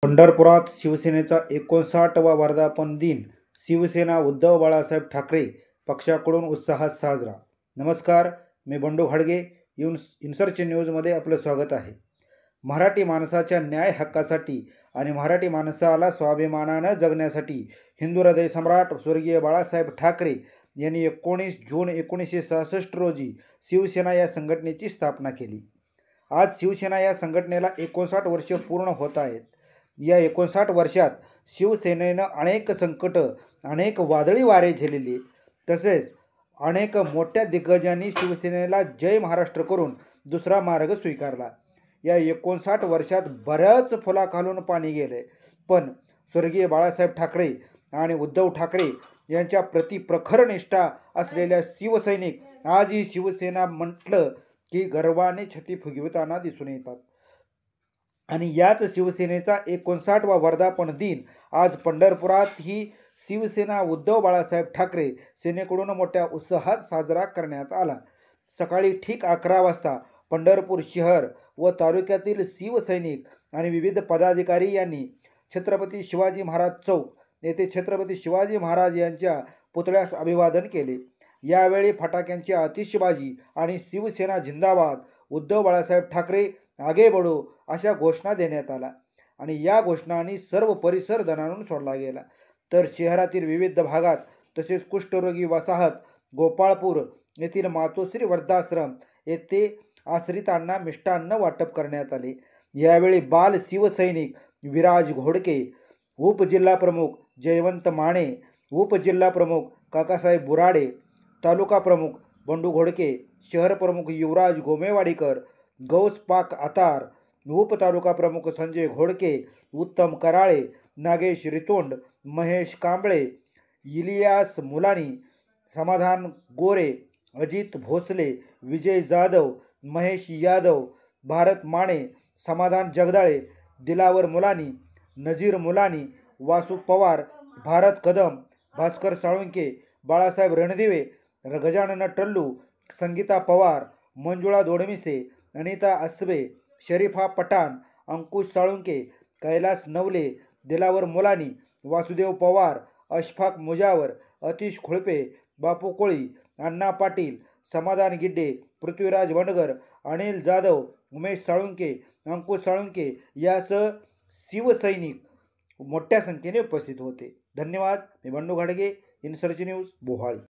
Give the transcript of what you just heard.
पंढरपुरात शिवसेनेचा 59वा वर्धापन दिन शिवसेना उद्धव बाळासाहेब ठाकरे पक्षाकडून उत्साहात साजरा। नमस्कार, मी बंडू घाडगे। इन्सर्च न्यूजमध्ये आपलं स्वागत आहे। मराठी माणसाच्या न्याय हक्कासाठी आणि मराठी माणसाला स्वाभिमानाने जगण्यासाठी हिंदू हृदय सम्राट स्वर्गीय बाळासाहेब ठाकरे यांनी 19 जून 1966 रोजी शिवसेना या संघटनेची स्थापना केली। आज शिवसेना या संघटनेला 59 वर्षे पूर्ण होत आहेत। या 59 वर्षात शिवसेनेनं अनेक संकट, अनेक वादळी वारे झेलले, तसेच अनेक मोठ्या दिग्गजांनी शिवसेनेला जय महाराष्ट्र करून दुसरा मार्ग स्वीकारला। या 59 वर्षात बऱ्याच फुलाखालून पाणी गेले, पण स्वर्गीय बाळासाहेब ठाकरे आणि उद्धव ठाकरे यांच्या प्रति प्रखर निष्ठा असलेल्या शिवसैनिक आजही शिवसेना म्हटलं की गर्वाने छाती फुगविताना दिसून येतात। आणि याच शिवसेनेचा 59वा वर्धापन दिन आज पंढरपुरात ही शिवसेना उद्धव बाळासाहेब ठाकरे सेनेकडून मोठ्या उत्साहात साजरा करण्यात आला। सकाळी ठीक 11 वाजता पंढरपूर शहर व तालुक्यातील शिवसैनिक आणि विविध पदाधिकारी यांनी छत्रपती शिवाजी महाराज चौक येथे छत्रपती शिवाजी महाराज यांच्या पुतळ्यास अभिवादन केले। यावेळी फटाक्यांची आतिषबाजी आणि शिवसेना जिंदाबाद, उद्धव बाळासाहेब ठाकरे आगे बढो अशा घोषणा देण्यात आल्या आणि या घोषणांनी सर्व परिसर दणाणून सोडला गेला। तर शहरातील विविध भागात तसेच कुष्ठरोगी वसाहत गोपाळपूर येथील मातोश्री वृद्धाश्रम येथे आश्रितांना मिष्टान्न वाटप करण्यात आले। यावेळी बाल शिवसैनिक विराज घोडके, उपजिल्हाप्रमुख जयवंत माने, उपजिल्हाप्रमुख काकासाहेब बुराडे, तालुका प्रमुख बंडू घोडके, शहर प्रमुख युवराज गोमेवाडीकर, गौस पाक आतार, उपतालुका प्रमुख संजय घोडके, उत्तम कराळे, नागेश रितोंड, महेश कांबळे, इलियास मुलानी, समाधान गोरे, अजित भोसले, विजय जाधव, महेश यादव, भारत माने, समाधान जगदाळे, दिलावर मुलानी, नजीर मुलानी, वासू पवार, भारत कदम, भास्कर साळुंके, बाळासाहेब रणदिवे, गजानन टल्लू, संगीता पवार, मंजुळा दोडमिसे, अनिता अस्बे, शरीफा पठाण, अंकुश साळुंके, कैलास नवले, दिलावर मुलानी, वासुदेव पवार, अशफाक मुजावर, अतिश खुळपे, बापू कोळी, अण्णा पाटील, समाधान गिड्डे, पृथ्वीराज वंडगर, अनिल जाधव, उमेश साळुंके, अंकुश साळुंके यासह शिवसैनिक मोठ्या संख्येने उपस्थित होते। धन्यवाद। मी बंडू घाडगे, इन्सर्च न्यूज, बोहाळी।